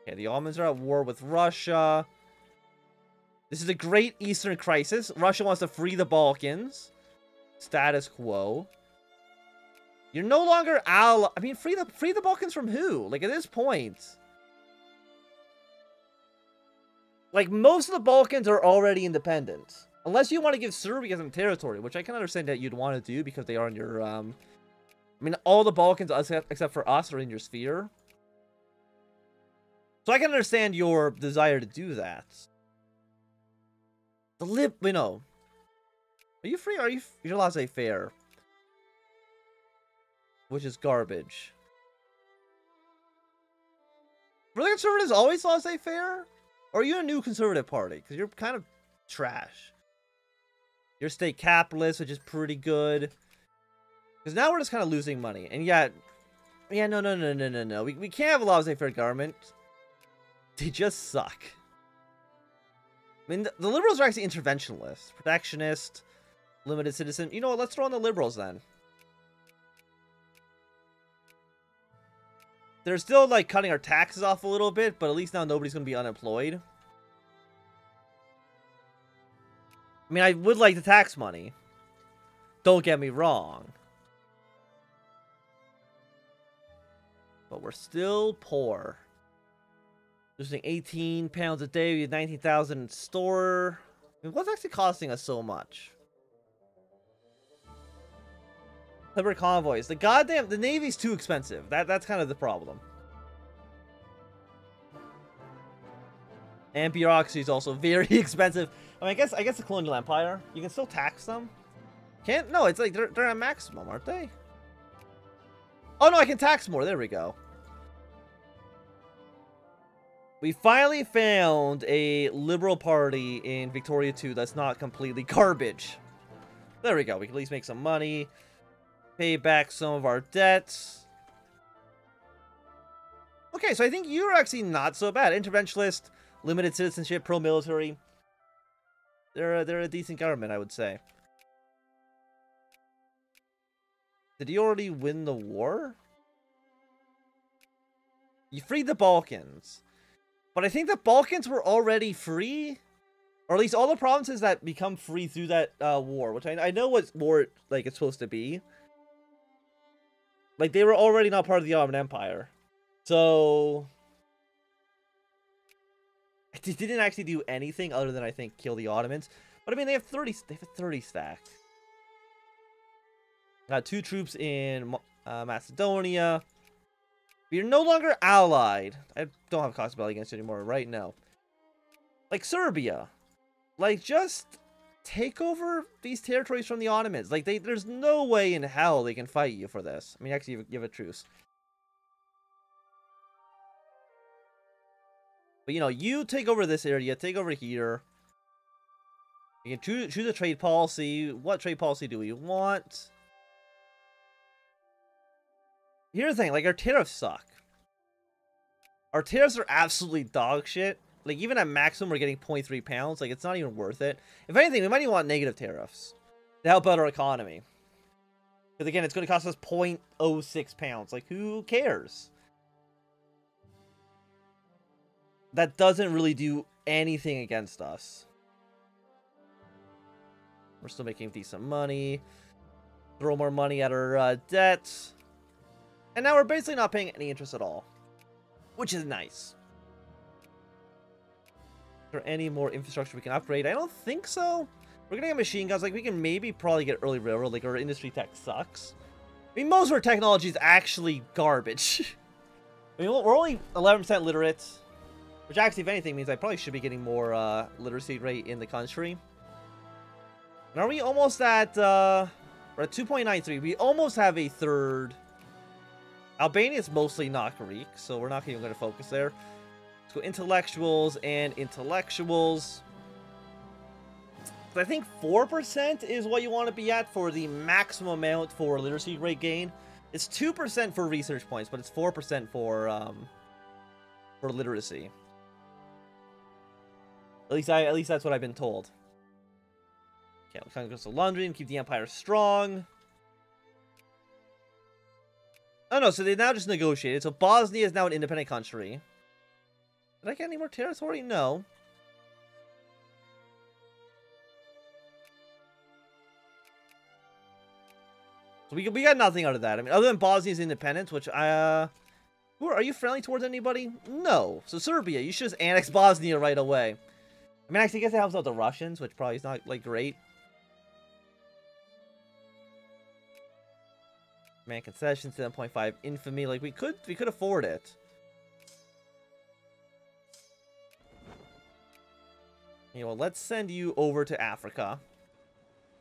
Okay, the Ottomans are at war with Russia. This is a great Eastern crisis. Russia wants to free the Balkans. Status quo. You're no longer I mean, free the Balkans from who? Like, at this point, like, most of the Balkans are already independent. Unless you want to give Serbia some territory, which I can understand that you'd want to do because they are in your, I mean, all the Balkans except for us are in your sphere. So I can understand your desire to do that. You know. Are you free? You're laissez-faire. Which is garbage. Were the conservatives always laissez-faire? Or are you a new conservative party? Because you're kind of trash. You're state capitalist, which is pretty good. Because now we're just kind of losing money. And yet... Yeah, no. We can't have a laissez-faire government. They just suck. I mean, the liberals are actually interventionist. Protectionist. Limited citizen. You know what? Let's throw in the liberals then. They're still, like, cutting our taxes off a little bit, but at least now nobody's going to be unemployed. I mean, I would like the tax money. Don't get me wrong. But we're still poor. Losing £18 a day, we have 19,000 in store. I mean, what's actually costing us so much? Clipper convoys. The Navy's too expensive. That's kind of the problem. And bureaucracy is also very expensive. I mean, I guess the colonial empire, you can still tax them. Can't? No, it's like they're at maximum, aren't they? Oh no, I can tax more. There we go. We finally found a liberal party in Victoria 2 that's not completely garbage. There we go. We can at least make some money. Pay back some of our debts. Okay, so I think you're actually not so bad. Interventionist, limited citizenship, pro-military. They're a decent government, I would say. Did he already win the war? You freed the Balkans. But I think the Balkans were already free. Or at least all the provinces that become free through that war. Which I know what war, like, it's supposed to be. Like, they were already not part of the Ottoman Empire. So... It didn't actually do anything other than, I think, kill the Ottomans. But, I mean, they have 30 stacked. Got 2 troops in Macedonia. We are no longer allied. I don't have cost battle against you anymore right now. Like, Serbia. Like, just take over these territories from the Ottomans. Like, there's no way in hell they can fight you for this. I mean, actually, you have a truce. But, you know, you take over this area, take over here. You can choose a trade policy. What trade policy do we want? Here's the thing, like, our tariffs suck. Our tariffs are absolutely dog shit. Like, even at maximum, we're getting 0.3 pounds. Like, it's not even worth it. If anything, we might even want negative tariffs to help out our economy. Because, again, it's going to cost us 0.06 pounds. Like, who cares? That doesn't really do anything against us. We're still making decent money. Throw more money at our debts. And now we're basically not paying any interest at all. Which is nice. Is there any more infrastructure we can upgrade? I don't think so. We're gonna get machine guns. Like, we can maybe probably get early railroad. Like, our industry tech sucks. I mean, most of our technology is actually garbage. I mean, we're only 11% literate. Which actually, if anything, means I probably should be getting more literacy rate in the country. And are we almost at... we're at 2.93. We almost have a third... Albania is mostly not Greek, so we're not even going to focus there. Let's go intellectuals and intellectuals. So I think 4% is what you want to be at for the maximum amount for literacy rate gain. It's 2% for research points, but it's 4% for literacy. At least that's what I've been told. Okay, we'll kind of go to London, keep the empire strong. Oh no, so they now just negotiated. So Bosnia is now an independent country. Did I get any more territory? No. So we got nothing out of that. I mean, other than Bosnia's independence, which are you friendly towards anybody? No. So Serbia, you should just annex Bosnia right away. I mean, actually, I guess it helps out the Russians, which probably is not like great. Man, concessions, 7.5 infamy. Like we could afford it. You know, let's send you over to Africa.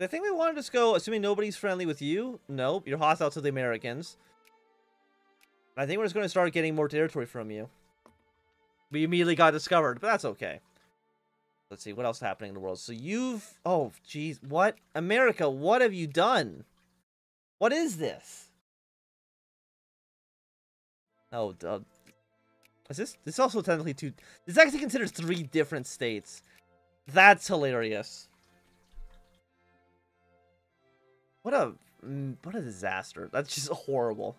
I think we want to just go, assuming nobody's friendly with you. Nope, you're hostile to the Americans. I think we're just going to start getting more territory from you. We immediately got discovered, but that's okay. Let's see, what else is happening in the world? So you've... Oh, jeez. What? America, what have you done? What is this? Oh, is this also technically two... This actually considers 3 different states. That's hilarious. What a disaster. That's just horrible.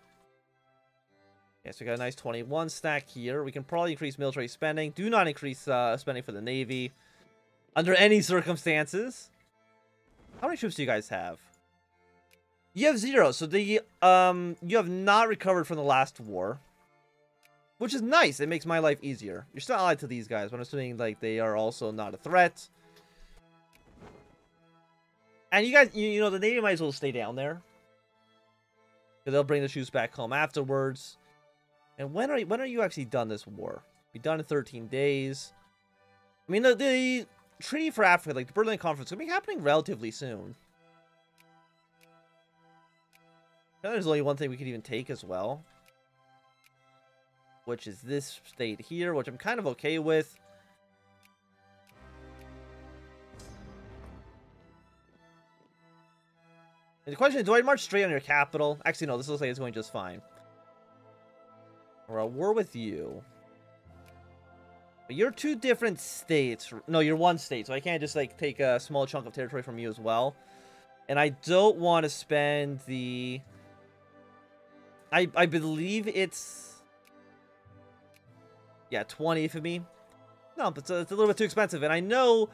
Okay, so we got a nice 21 stack here. We can probably increase military spending. Do not increase spending for the Navy. Under any circumstances. How many troops do you guys have? You have 0. So the you have not recovered from the last war. Which is nice. It makes my life easier. You're still allied to these guys, but I'm assuming like they are also not a threat. And you guys, you know, the Navy might as well stay down there. Because they'll bring the troops back home afterwards. And when are you actually done this war? Be done in 13 days. I mean, the Treaty for Africa, like the Berlin Conference, will be happening relatively soon. And there's only one thing we could even take as well. Which is this state here, which I'm kind of okay with. And the question is, do I march straight on your capital? Actually, no, this looks like it's going just fine. We're at war with you. But you're 2 different states. No, you're 1 state, so I can't just, like, take a small chunk of territory from you as well. And I don't want to spend the... I believe it's... Yeah, 20 for me. No, but it's a little bit too expensive. And I know,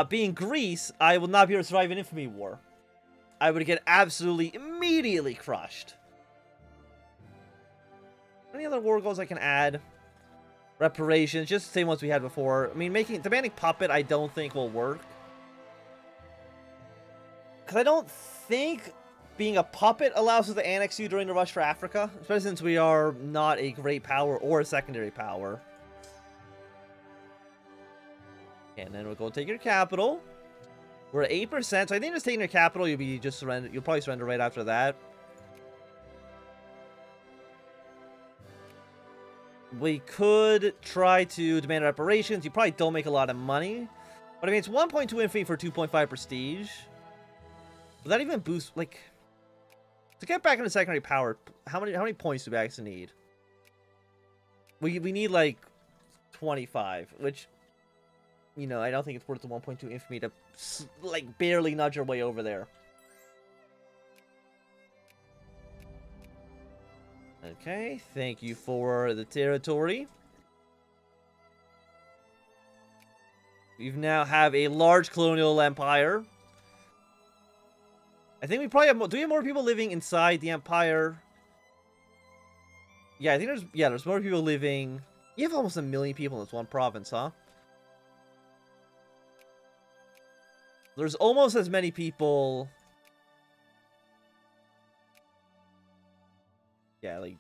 being Greece, I will not be able to survive an infamy war. I would get absolutely, immediately crushed. Any other war goals I can add? Reparations, just the same ones we had before. I mean, demanding puppet I don't think will work. Because I don't think being a puppet allows us to annex you during the rush for Africa. Especially since we are not a great power or a secondary power. And then we'll go take your capital. We're at 8%, so I think just taking your capital, you'll probably surrender right after that. We could try to demand reparations. You probably don't make a lot of money. But I mean, it's 1.2 infamy for 2.5 prestige. Would that even boost, like... To get back into secondary power, how many points do we actually need? We need, like, 25, which... You know, I don't think it's worth the 1.2 infamy to, like, barely nudge our way over there. Okay, thank you for the territory. We now have a large colonial empire. I think we probably have do we have more people living inside the empire? Yeah, I think there's more people living. You have almost 1 million people in this one province, huh? There's almost as many people. Yeah, like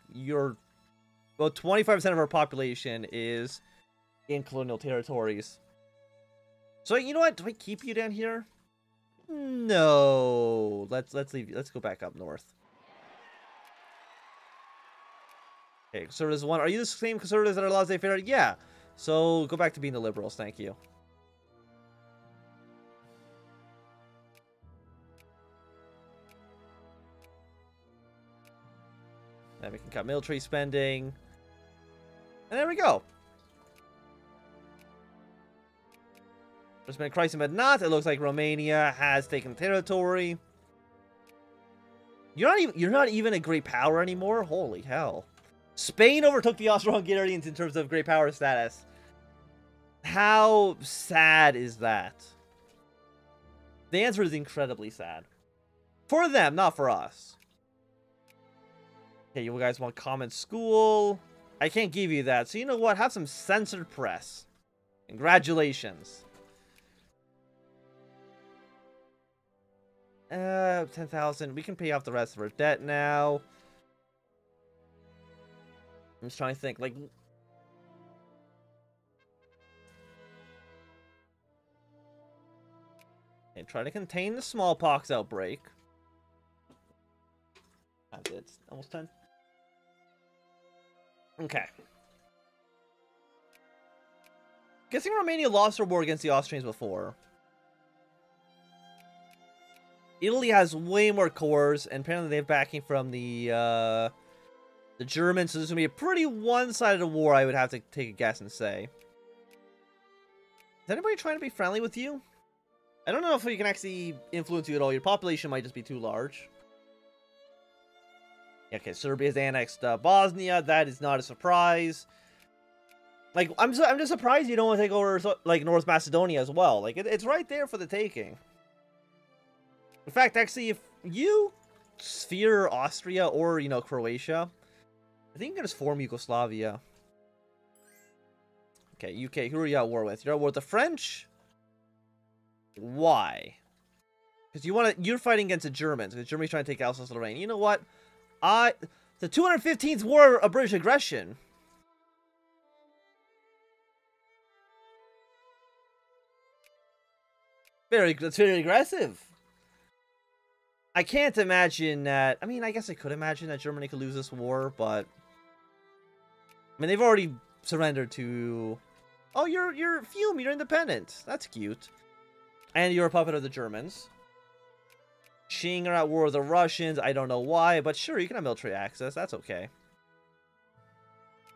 well, 25% of our population is in colonial territories. So you know what? Do I keep you down here? No. Let's leave you. Let's go back up north. Okay, conservatives 1. Are you the same conservatives that are laissez-faire? Yeah. So go back to being the liberals. Thank you. Then we can cut military spending. And there we go. There's been a crisis, but not. It looks like Romania has taken territory. You're not even a great power anymore? Holy hell. Spain overtook the Austro-Hungarians in terms of great power status. How sad is that? The answer is incredibly sad. For them, not for us. Okay, you guys want common school? I can't give you that. So you know what? Have some censored press. Congratulations. 10,000. We can pay off the rest of our debt now. I'm just trying to think, like... And try to contain the smallpox outbreak. That's it. It's almost 10. Okay. Guessing Romania lost their war against the Austrians before. Italy has way more cores, and apparently they have backing from the Germans, so this is going to be a pretty one-sided war, I would have to take a guess and say. Is anybody trying to be friendly with you? I don't know if we can actually influence you at all. Your population might just be too large. Okay, Serbia's annexed Bosnia. That is not a surprise. Like, I'm just surprised you don't want to take over, like, North Macedonia as well. Like, it's right there for the taking. In fact, actually, if you sphere Austria or, you know, Croatia, I think you can just form Yugoslavia. Okay, UK, who are you at war with? You're at war with the French? Why? Because you're fighting against the Germans, because Germany's trying to take Alsace-Lorraine. You know what? The 215th war of British aggression. That's very aggressive. I can't imagine that. I mean, I guess I could imagine that Germany could lose this war, but I mean, they've already surrendered to. Oh, you're Fiume. You're independent. That's cute. And you're a puppet of the Germans. Qing are at war with the Russians. I don't know why, but sure, you can have military access. That's okay.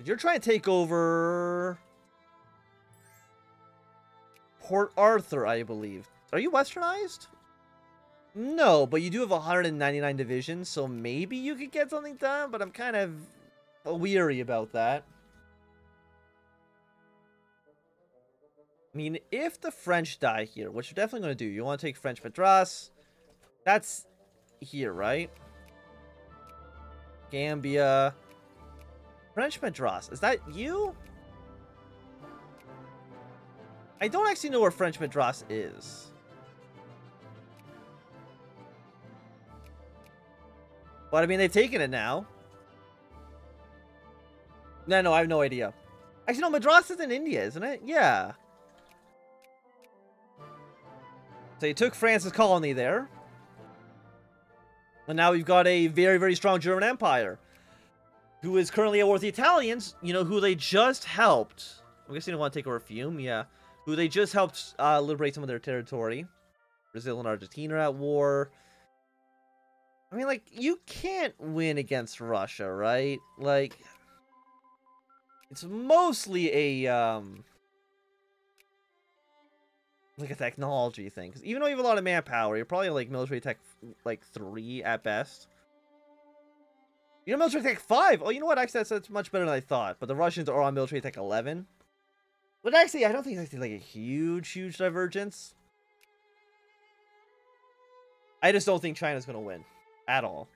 You're trying to take over Port Arthur, I believe. Are you westernized? No, but you do have 199 divisions, so maybe you could get something done, but I'm kind of weary about that. I mean, if the French die here, which you're definitely going to do, you want to take French Madras. That's here, right? Gambia. French Madras. Is that you? I don't actually know where French Madras is. But, I mean, they've taken it now. No, I have no idea. Actually, no, Madras is in India, isn't it? Yeah. So you took France's colony there. And now we've got a very, very strong German Empire. Who is currently at war with the Italians, you know, who they just helped. I guess you don't want to take over Fiume, yeah. Who they just helped liberate some of their territory. Brazil and Argentina are at war. I mean, like, you can't win against Russia, right? Like, it's mostly a, like a technology thing. Because even though you have a lot of manpower, you're probably like military tech, like, 3 at best. You're military tech 5? Oh, you know what? Actually, that's much better than I thought. But the Russians are on military tech 11. But actually, I don't think it's actually like a huge divergence. I just don't think China's going to win. At all.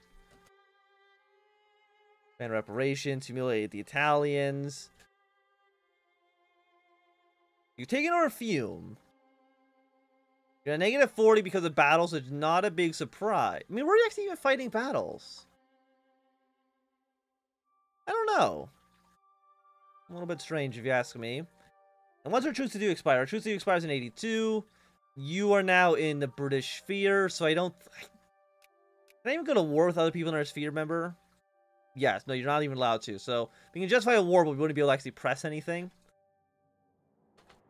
And reparations, humiliate the Italians. You've taken over Fiume. You're at negative 40 because of battles, which is not a big surprise. I mean, were you actually even fighting battles? I don't know. A little bit strange if you ask me. And what's our truce to do expire? Our truce to do expires in 82. You are now in the British sphere, so I don't... Can I even go to war with other people in our sphere, member? Yes, no, you're not even allowed to. So, we can justify a war, but we wouldn't be able to actually press anything.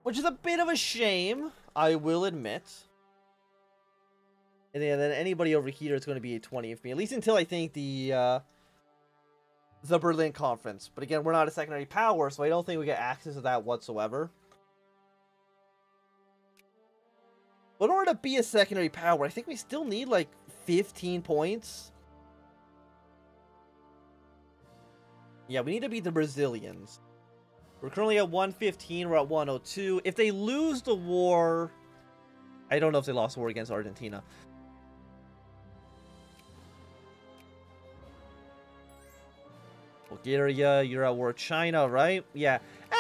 Which is a bit of a shame, I will admit. And then anybody over here is going to be a 20 of me. At least until I think the Berlin Conference. But again, we're not a secondary power, so I don't think we get access to that whatsoever. But in order to be a secondary power, I think we still need like 15 points. Yeah, we need to beat the Brazilians. We're currently at 115. We're at 102. If they lose the war... I don't know if they lost the war against Argentina. Bulgaria, you're at war with China, right? Yeah.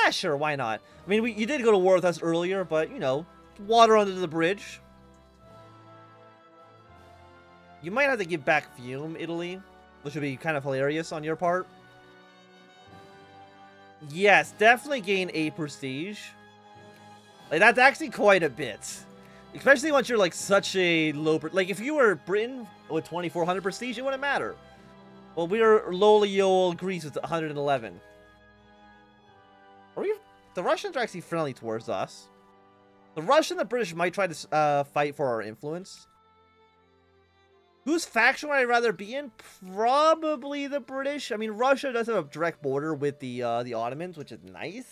Sure, why not? I mean, you did go to war with us earlier, but, you know, water under the bridge. You might have to give back Fiume, Italy, which would be kind of hilarious on your part. Yes, definitely gain a prestige. Like, that's actually quite a bit. Especially once you're, like, such a low... Like, if you were Britain with 2,400 prestige, it wouldn't matter. Well, we are lowly old Greece with 111. Are we... The Russians are actually friendly towards us. The Russians and the British might try to fight for our influence. Whose faction would I rather be in? Probably the British. I mean, Russia does have a direct border with the Ottomans, which is nice.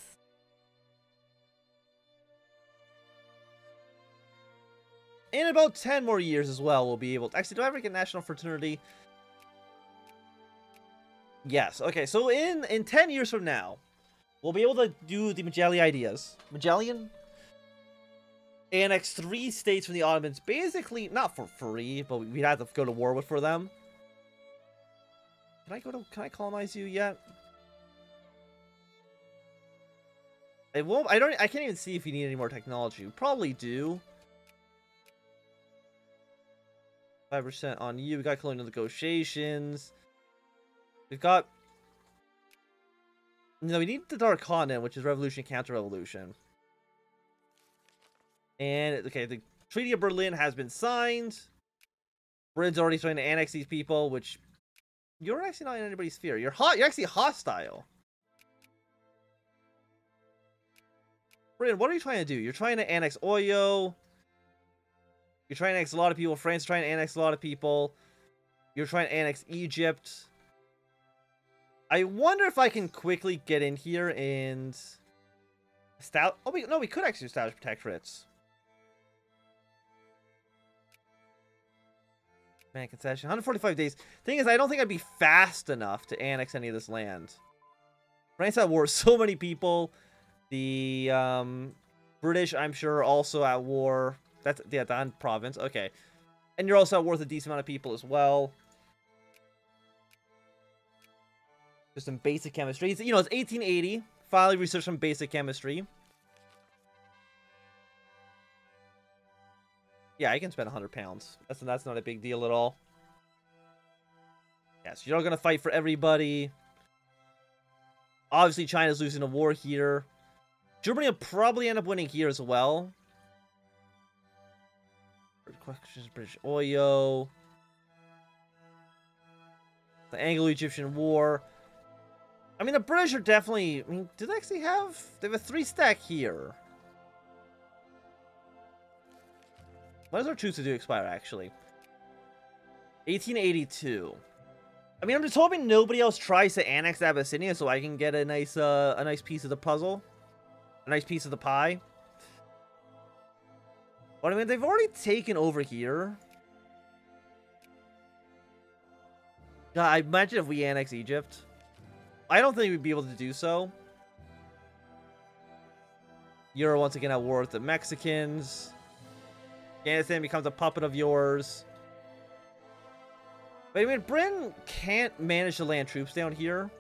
In about 10 more years as well, we'll be able to... Actually, do I ever get national fraternity? Yes. Okay, so in 10 years from now, we'll be able to do the Magellan ideas. Magellan? Annex 3 states from the Ottomans, basically, not for free, but we'd have to go to war with for them. Can I colonize you yet? It won't, I can't even see if you need any more technology. We probably do. 5% on you. We got colonial negotiations. We've got... No, we need the Dark Continent, which is revolution, counter-revolution. And, okay, the Treaty of Berlin has been signed. Britain's already trying to annex these people, which... You're actually not in anybody's sphere. You're actually hostile. Britain, what are you trying to do? You're trying to annex Oyo. You're trying to annex a lot of people. France is trying to annex a lot of people. You're trying to annex Egypt. I wonder if I can quickly get in here and... Oh, no, we could actually establish protectorates. Man, concession. 145 days. Thing is, I don't think I'd be fast enough to annex any of this land. France at war with so many people. The British, I'm sure, also at war. That's the Dan province. Okay. And you're also at war with a decent amount of people as well. Just some basic chemistry. You know, it's 1880. Finally research some basic chemistry. Yeah, I can spend 100 pounds. That's not a big deal at all. Yeah, so you're all gonna fight for everybody. Obviously, China's losing a war here. Germany will probably end up winning here as well. Questions, British Oyo. The Anglo-Egyptian War. I mean, the British are definitely... I mean, do they actually have... They have a 3-stack here. When does our truce to do expire, actually? 1882. I mean, I'm just hoping nobody else tries to annex Abyssinia so I can get a nice piece of the puzzle. A nice piece of the pie. But I mean, they've already taken over here. God, I imagine if we annex Egypt. I don't think we'd be able to do so. You're once again at war with the Mexicans. Afghanistan becomes a puppet of yours. But I mean, Britain can't manage to land troops down here.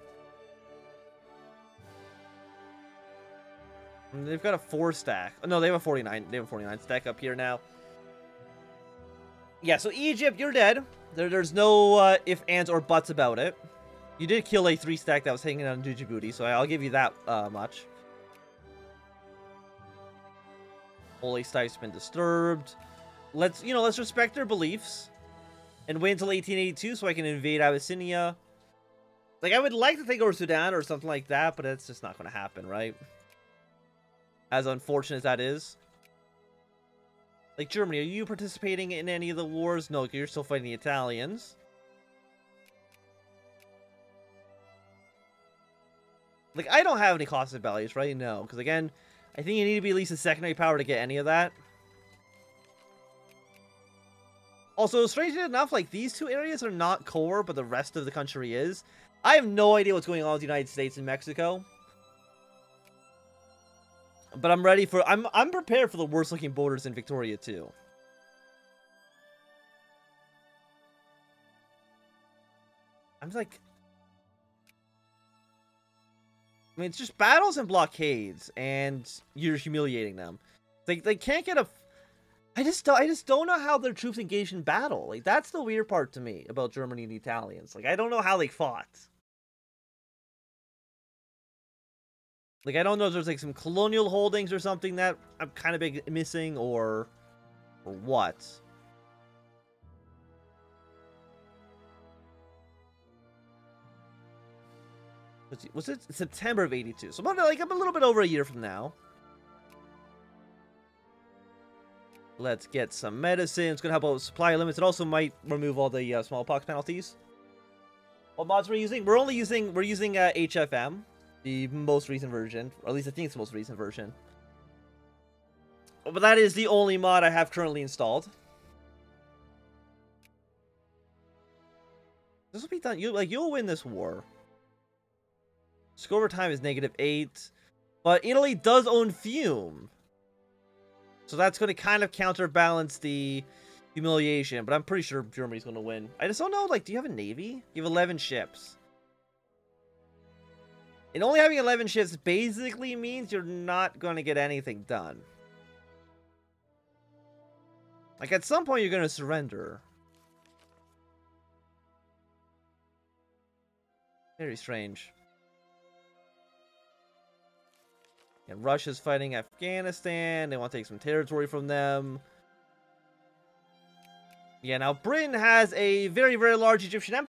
And they've got a 4-stack. Oh, no, they have a 49. They have a 49 stack up here now. Yeah, so Egypt, you're dead. There's no ifs, ands, or buts about it. You did kill a 3-stack that was hanging on Djibouti, so I'll give you that much. Holy Stack's been disturbed. Let's respect their beliefs. And wait until 1882 so I can invade Abyssinia. Like, I would like to take over Sudan or something like that, but it's just not going to happen, right? As unfortunate as that is. Like, Germany, are you participating in any of the wars? No, you're still fighting the Italians. Like, I don't have any costed values, right? No, because again, I think you need to be at least a secondary power to get any of that. Also, strangely enough, like, these two areas are not core, but the rest of the country is. I have no idea what's going on with the United States and Mexico. But I'm ready for... I'm prepared for the worst looking borders in Victoria, too. I'm like... I mean, it's just battles and blockades, and you're humiliating them. They can't get a... I just don't know how their troops engaged in battle. Like, that's the weird part to me about Germany and the Italians. Like, I don't know how they fought. Like, I don't know if there's, like, some colonial holdings or something that I'm kind of missing, or what. Was it September of 82? So, like, I'm a little bit over a year from now. Let's get some medicine. It's going to help out with supply limits. It also might remove all the smallpox penalties. What mods we're using? We're using HFM, the most recent version. Or at least I think it's the most recent version. But that is the only mod I have currently installed. This will be done. You'll win this war. Score over time is -8. But Italy does own Fume. So that's going to kind of counterbalance the humiliation. But I'm pretty sure Germany's going to win. I just don't know, like, do you have a navy? You have 11 ships. And only having 11 ships basically means you're not going to get anything done. Like, at some point, you're going to surrender. Very strange. And Russia's fighting Afghanistan. They want to take some territory from them. Yeah, now Britain has a very, very large Egyptian empire.